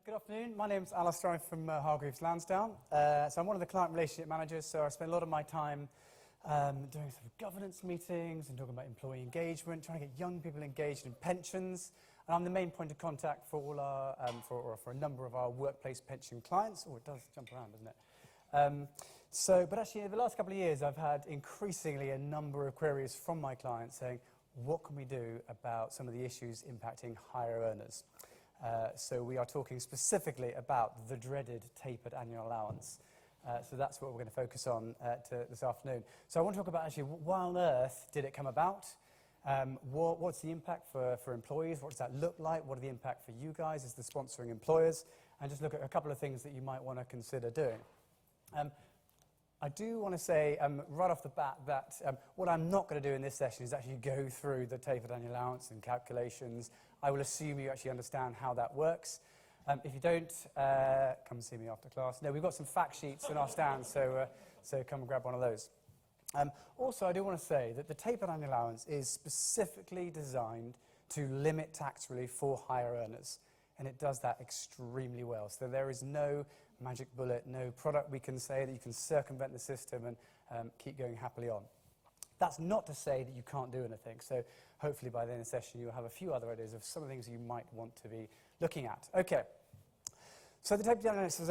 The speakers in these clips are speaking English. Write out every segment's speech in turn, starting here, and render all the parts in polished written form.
Good afternoon. My name's Alastair from Hargreaves Lansdown. So I'm one of the client relationship managers, so I spend a lot of my time doing sort of governance meetings and talking about employee engagement, trying to get young people engaged in pensions. And I'm the main point of contact for all our, for a number of our workplace pension clients. Oh, it does jump around, doesn't it? But actually, over the last couple of years, I've had increasingly a number of queries from my clients saying, what can we do about some of the issues impacting higher earners? So we are talking specifically about the dreaded tapered annual allowance. So that's what we're going to focus on this afternoon. So I want to talk about actually why on earth did it come about? What's the impact for employees? What does that look like? What are the impact for you guys as the sponsoring employers? And just look at a couple of things that you might want to consider doing. I do want to say right off the bat that what I'm not going to do in this session is actually go through the tapered annual allowance and calculations. I will assume you actually understand how that works. If you don't, come and see me after class. No, we've got some fact sheets in our stand, so come and grab one of those. Also, I do want to say that the tapered annual allowance is specifically designed to limit tax relief for higher earners, and it does that extremely well. So there is no magic bullet, no product we can say that you can circumvent the system and keep going happily on. That's not to say that you can't do anything. So hopefully by the end of the session you'll have a few other ideas of some of the things you might want to be looking at. Okay. So the tapered annual allowance is,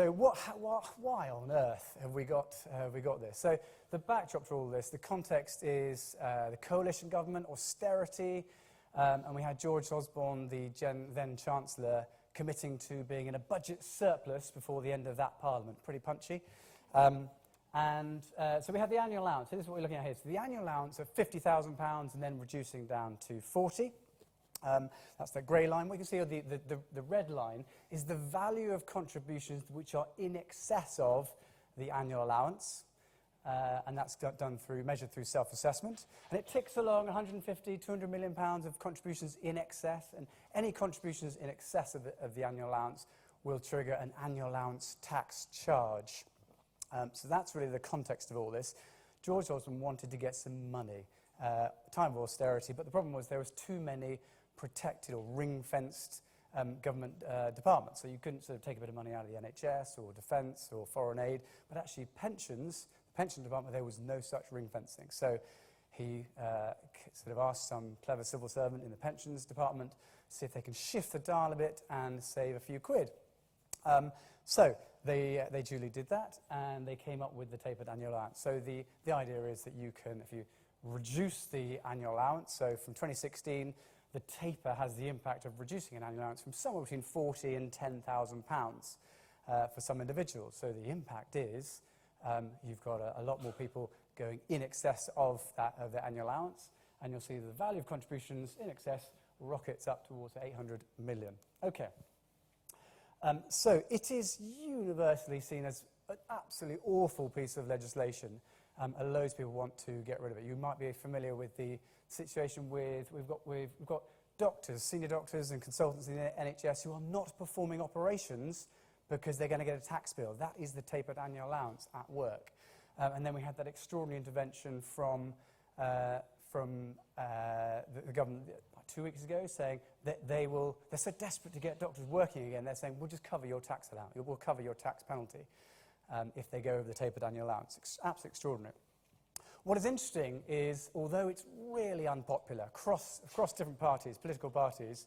why on earth have we got this? So the backdrop to all this, the context is the coalition government, austerity, and we had George Osborne, the then Chancellor, committing to being in a budget surplus before the end of that Parliament. Pretty punchy. So we have the annual allowance. So this is what we're looking at here. So the annual allowance of £50,000 and then reducing down to 40. That's the grey line. What you can see on the red line is the value of contributions which are in excess of the annual allowance. And that's measured through self-assessment. And it ticks along 150, £200 million of contributions in excess. And any contributions in excess of the annual allowance will trigger an annual allowance tax charge. So that's really the context of all this. George Osborne wanted to get some money, time of austerity, but the problem was there was too many protected or ring-fenced government departments. So you couldn't sort of take a bit of money out of the NHS or defence or foreign aid, but actually pensions, the pension department, there was no such ring-fencing. So he sort of asked some clever civil servant in the pensions department to see if they can shift the dial a bit and save a few quid. So they duly did that, and they came up with the tapered annual allowance. So the idea is that you can, if you reduce the annual allowance, so from 2016, the taper has the impact of reducing an annual allowance from somewhere between £40,000 and £10,000 for some individuals. So the impact is you've got a lot more people going in excess of the annual allowance, and you'll see the value of contributions in excess rockets up towards 800 million. Okay. So it is universally seen as an absolutely awful piece of legislation, and loads of people want to get rid of it. You might be familiar with the situation with we've got doctors, senior doctors and consultants in the NHS who are not performing operations because they're going to get a tax bill. That is the tapered annual allowance at work. And then we had that extraordinary intervention from the government 2 weeks ago, saying that they're so desperate to get doctors working again, they're saying, we'll just cover your tax allowance, we'll cover your tax penalty if they go over the tapered annual allowance. It's absolutely extraordinary. What is interesting is, although it's really unpopular across different parties, political parties,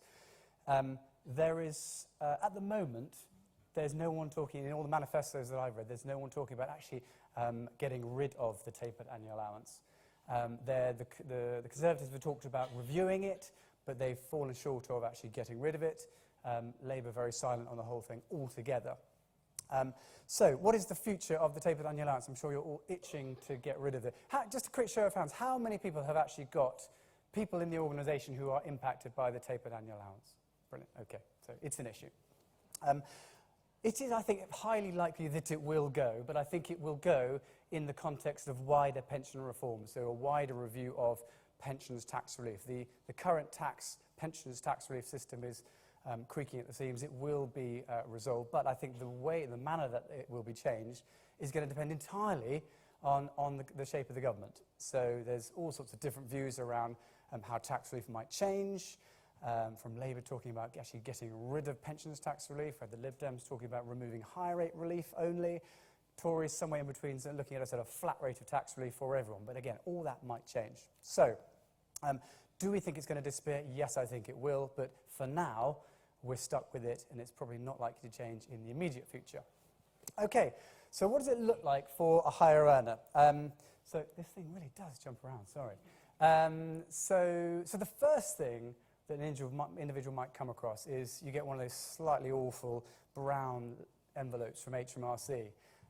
there is, at the moment, there's no one talking, in all the manifestos that I've read, there's no one talking about actually getting rid of the tapered annual allowance. The Conservatives have talked about reviewing it, but they've fallen short of actually getting rid of it. Labour very silent on the whole thing altogether. So what is the future of the tapered annual allowance? I'm sure you're all itching to get rid of it. Just a quick show of hands, how many people have actually got people in the organisation who are impacted by the tapered annual allowance? Brilliant, okay, so it's an issue. It is, I think, highly likely that it will go, but I think it will go in the context of wider pension reform, so a wider review of pensions tax relief. The current pensions tax relief system is creaking at the seams. It will be resolved, but I think the manner that it will be changed is going to depend entirely on the shape of the government. So there's all sorts of different views around how tax relief might change. from Labour talking about actually getting rid of pensions tax relief. We had the Lib Dems talking about removing high rate relief only. Tories somewhere in between, so looking at a sort of flat rate of tax relief for everyone. But again, all that might change. So, do we think it's going to disappear? Yes, I think it will. But for now, we're stuck with it, and it's probably not likely to change in the immediate future. Okay, so what does it look like for a higher earner? So this thing really does jump around, sorry. So the first thing that an individual might come across is you get one of those slightly awful brown envelopes from HMRC.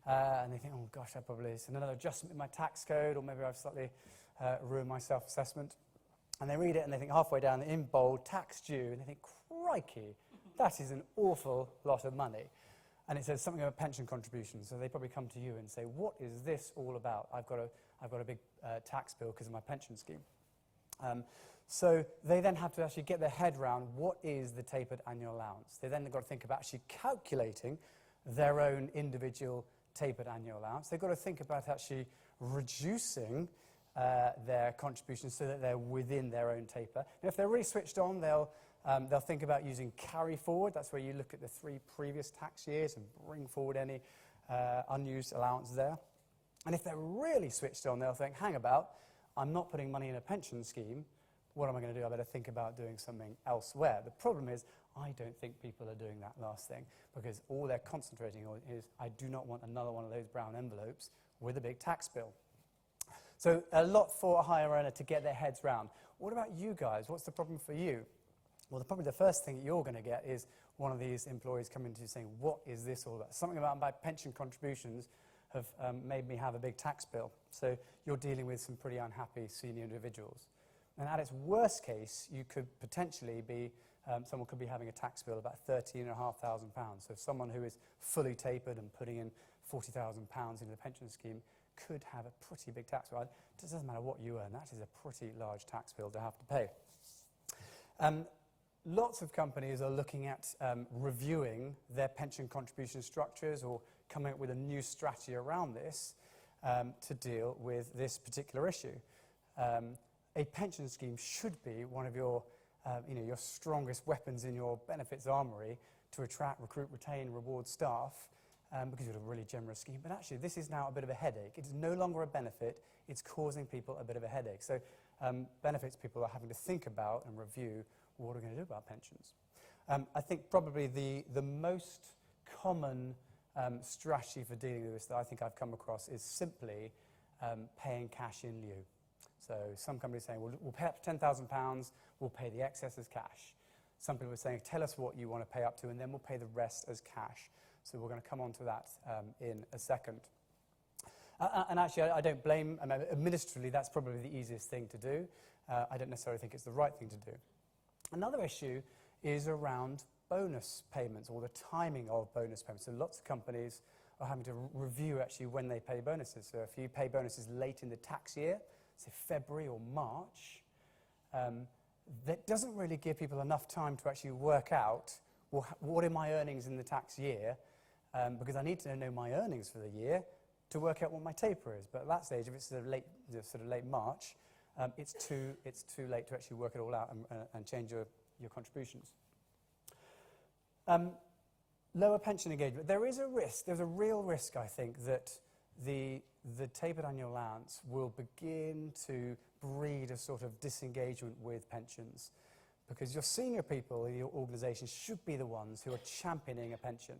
And they think, oh gosh, that probably is another adjustment in my tax code, or maybe I've slightly ruined my self-assessment. And they read it and they think halfway down, in bold, tax due, and they think, crikey, that is an awful lot of money. And it says something about pension contributions, so they probably come to you and say, what is this all about? I've got a big tax bill because of my pension scheme. So they then have to actually get their head around what is the tapered annual allowance. They then have got to think about actually calculating their own individual tapered annual allowance. They've got to think about actually reducing their contributions so that they're within their own taper. Now, if they're really switched on, they'll think about using carry forward. That's where you look at the 3 previous tax years and bring forward any unused allowance there. And if they're really switched on, they'll think, hang about, I'm not putting money in a pension scheme. What am I going to do? I better think about doing something elsewhere. The problem is, I don't think people are doing that last thing, because all they're concentrating on is, I do not want another one of those brown envelopes with a big tax bill. So a lot for a higher earner to get their heads round. What about you guys? What's the problem for you? Well, probably the first thing you're going to get is one of these employees coming to you saying, what is this all about? Something about my pension contributions have made me have a big tax bill. So you're dealing with some pretty unhappy senior individuals. And at its worst case, you could potentially be, someone could be having a tax bill of about £13,500. So someone who is fully tapered and putting in £40,000 into the pension scheme could have a pretty big tax bill. It doesn't matter what you earn, that is a pretty large tax bill to have to pay. Lots of companies are looking at reviewing their pension contribution structures or coming up with a new strategy around this to deal with this particular issue. A pension scheme should be one of your strongest weapons in your benefits armory to attract, recruit, retain, reward staff because you've got a really generous scheme. But actually, this is now a bit of a headache. It's no longer a benefit. It's causing people a bit of a headache. So benefits people are having to think about and review what are we going to do about pensions. I think probably the most common strategy for dealing with this that I think I've come across is simply paying cash in lieu. So some companies are saying, we'll pay up to £10,000, we'll pay the excess as cash. Some people are saying, tell us what you want to pay up to, and then we'll pay the rest as cash. So we're going to come on to that in a second. And actually, I don't blame, administratively, that's probably the easiest thing to do. I don't necessarily think it's the right thing to do. Another issue is around bonus payments, or the timing of bonus payments. So lots of companies are having to review actually when they pay bonuses. So if you pay bonuses late in the tax year, say February or March, that doesn't really give people enough time to actually work out, well, what are my earnings in the tax year, because I need to know my earnings for the year to work out what my taper is. But at that stage, if it's sort of late March, it's too late to actually work it all out and change your contributions. Lower pension engagement. There is a risk, there's a real risk, I think, that the tapered annual allowance will begin to breed a sort of disengagement with pensions, because your senior people in your organisation should be the ones who are championing a pension,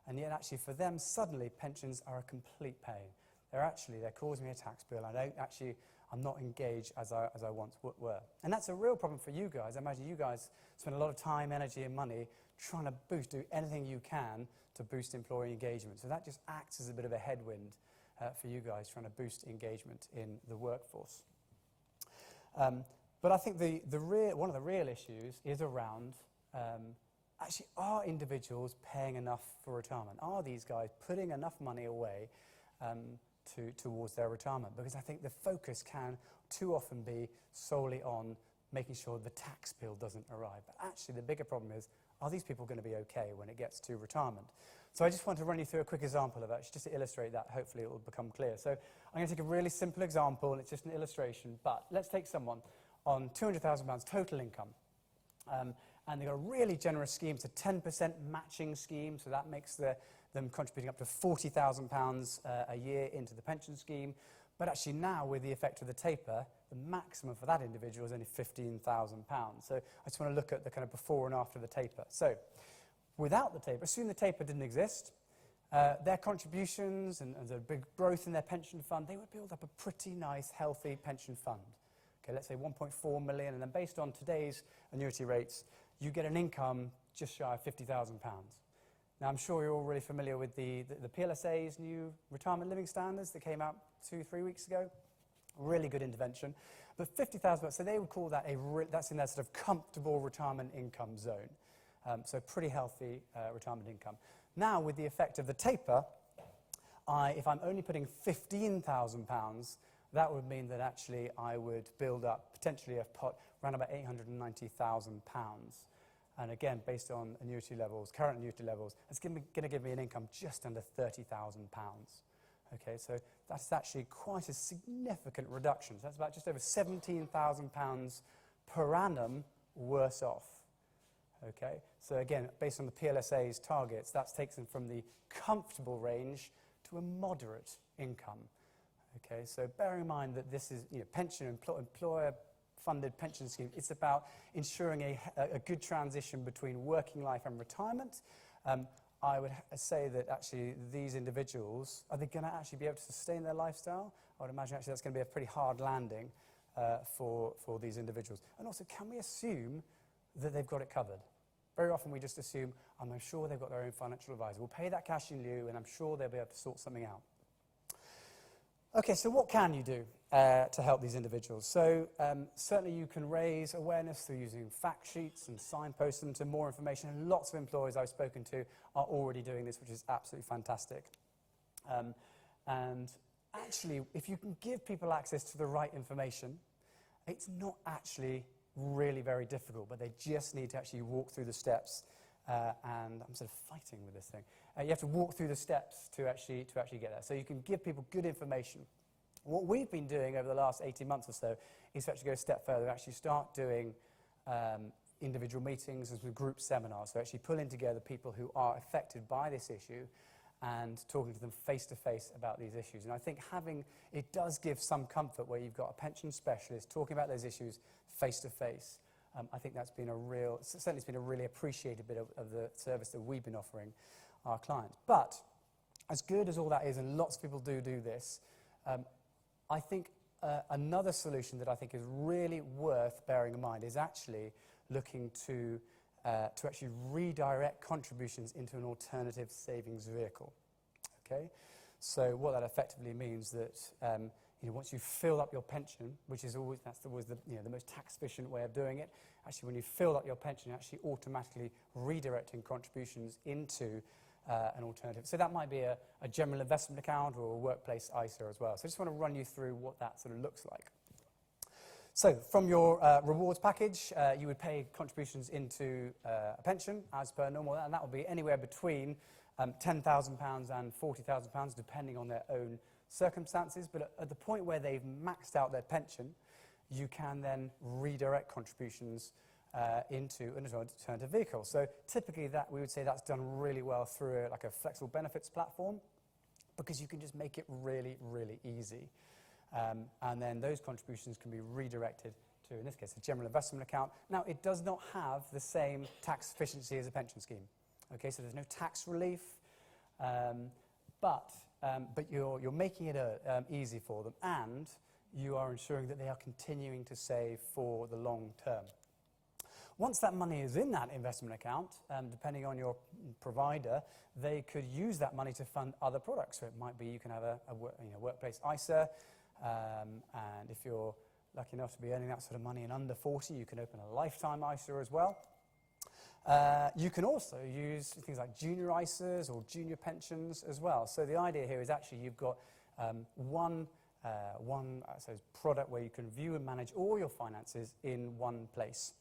and yet actually for them suddenly pensions are a complete pain. They're causing me a tax bill. I'm not engaged as I once were. And that's a real problem for you guys. I imagine you guys spend a lot of time, energy and money trying to do anything you can to boost employee engagement. So that just acts as a bit of a headwind for you guys trying to boost engagement in the workforce. But I think one of the real issues is around actually, are individuals paying enough for retirement? Are these guys putting enough money away towards their retirement? Because I think the focus can too often be solely on making sure the tax bill doesn't arrive. But actually the bigger problem is, are these people going to be okay when it gets to retirement? So I just want to run you through a quick example of that, just to illustrate that. Hopefully it will become clear. So I'm going to take a really simple example, and it's just an illustration, but let's take someone on £200,000 total income. And they've got a really generous scheme. It's a 10% matching scheme, so that makes them contributing up to £40,000 a year into the pension scheme. But actually now, with the effect of the taper, the maximum for that individual is only £15,000. So I just want to look at the kind of before and after the taper. So without the taper, assume the taper didn't exist, their contributions and the big growth in their pension fund, they would build up a pretty nice, healthy pension fund. Okay, let's say 1.4 million, and then based on today's annuity rates, you get an income just shy of £50,000. Now, I'm sure you're all really familiar with the PLSA's new retirement living standards that came out 2-3 weeks ago. Really good intervention. But £50,000, so they would call that that's in that sort of comfortable retirement income zone. So pretty healthy retirement income. Now, with the effect of the taper, if I'm only putting £15,000, that would mean that actually I would build up potentially a pot around about £890,000. And again, based on annuity levels, current annuity levels, it's going to give me an income just under £30,000. Okay, so that's actually quite a significant reduction. So that's about just over £17,000 per annum worse off. Okay, so again, based on the PLSA's targets, that takes them from the comfortable range to a moderate income. Okay, so bearing in mind that this is pension employer-funded pension scheme, it's about ensuring a good transition between working life and retirement. I would say that actually these individuals, are they going to actually be able to sustain their lifestyle? I would imagine actually that's going to be a pretty hard landing for these individuals. And also, can we assume that they've got it covered? Very often we just assume, I'm sure they've got their own financial advisor. We'll pay that cash in lieu, and I'm sure they'll be able to sort something out. Okay, so what can you do to help these individuals? So certainly you can raise awareness through using fact sheets and signpost them to more information. And lots of employers I've spoken to are already doing this, which is absolutely fantastic. And actually, if you can give people access to the right information, it's not actually really very difficult, but they just need to actually walk through the steps. And I'm sort of fighting with this thing. You have to walk through the steps to actually get there. So you can give people good information. What we've been doing over the last 18 months or so is to actually go a step further, actually start doing individual meetings and group seminars. So actually pulling together people who are affected by this issue and talking to them face-to-face about these issues. And I think it does give some comfort where you've got a pension specialist talking about those issues face-to-face. I think that's been certainly it's been a really appreciated bit of the service that we've been offering our clients. But as good as all that is, and lots of people do this, I think another solution that I think is really worth bearing in mind is actually looking to actually redirect contributions into an alternative savings vehicle. Okay, so what that effectively means that once you fill up your pension, which is always the most tax-efficient way of doing it, actually when you fill up your pension, you're actually automatically redirecting contributions into an alternative. So that might be a general investment account or a workplace ISA as well. So I just want to run you through what that sort of looks like. So from your rewards package, you would pay contributions into a pension as per normal, and that will be anywhere between £10,000 and £40,000, depending on their own circumstances. But at the point where they've maxed out their pension, you can then redirect contributions into an alternative vehicle. So typically we would say that's done really well through a flexible benefits platform, because you can just make it really, really easy. And then those contributions can be redirected to, in this case, a general investment account. Now, it does not have the same tax efficiency as a pension scheme. Okay, so there's no tax relief, but you're making it easy for them, and you are ensuring that they are continuing to save for the long term. Once that money is in that investment account, depending on your provider, they could use that money to fund other products. So it might be you can have a workplace ISA, and if you're lucky enough to be earning that sort of money in under 40, you can open a lifetime ISA as well. You can also use things like junior ISAs or junior pensions as well. So the idea here is actually you've got one product where you can view and manage all your finances in one place.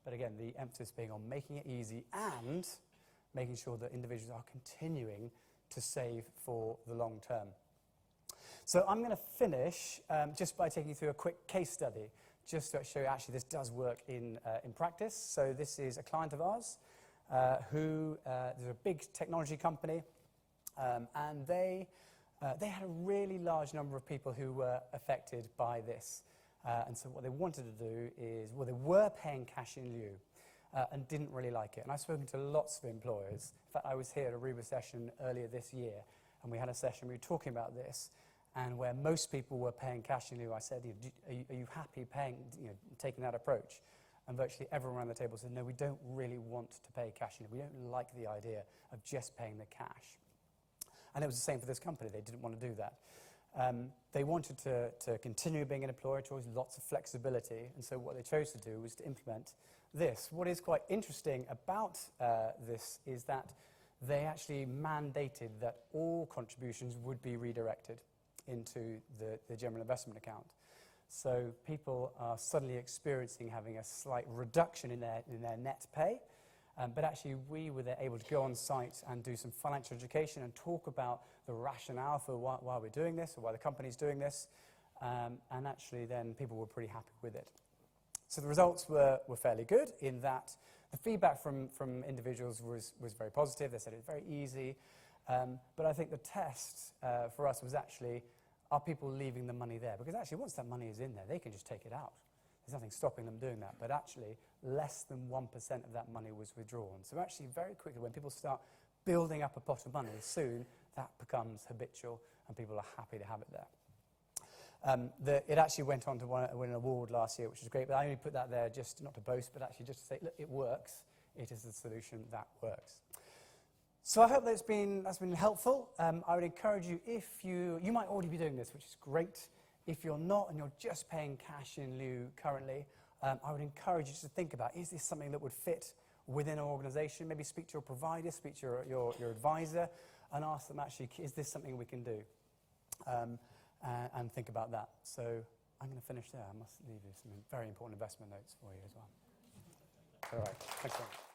But again, the emphasis being on making it easy and making sure that individuals are continuing to save for the long term. So I'm going to finish just by taking you through a quick case study just to show you actually this does work in practice. So this is a client of ours who, they're a big technology company, and they had a really large number of people who were affected by this. And so what they wanted to do is, well, they were paying cash in lieu and didn't really like it. And I've spoken to lots of employers. In fact, I was here at a REBA session earlier this year, and we had a session, we were talking about this, and where most people were paying cash in lieu, I said, are you happy paying, taking that approach? And virtually everyone around the table said, no, we don't really want to pay cash in lieu. We don't like the idea of just paying the cash. And it was the same for this company. They didn't want to do that. They wanted to continue being an employer of choice, lots of flexibility, and so what they chose to do was to implement this. What is quite interesting about this is that they actually mandated that all contributions would be redirected into the general investment account. So people are suddenly experiencing having a slight reduction in their net pay, but actually we were there able to go on site and do some financial education and talk about the rationale for why we're doing this, or why the company's doing this, and actually then people were pretty happy with it. So the results were fairly good in that the feedback from individuals was very positive. They said it was very easy, but I think the test for us was actually, are people leaving the money there? Because actually once that money is in there, they can just take it out. There's nothing stopping them doing that, but actually less than 1% of that money was withdrawn. So actually very quickly, when people start building up a pot of money, soon that becomes habitual and people are happy to have it there. It actually went on to win an award last year, which is great, but I only put that there just not to boast, but actually just to say, look, it works. It is the solution that works. So I hope that's been helpful. I would encourage you, if you might already be doing this, which is great. If you're not and you're just paying cash in lieu currently, I would encourage you to think about, is this something that would fit within an organisation? Maybe speak to your provider, speak to your advisor, and ask them actually, is this something we can do? And think about that. So I'm going to finish there. I must leave you some very important investment notes for you as well. All right. Thanks very much.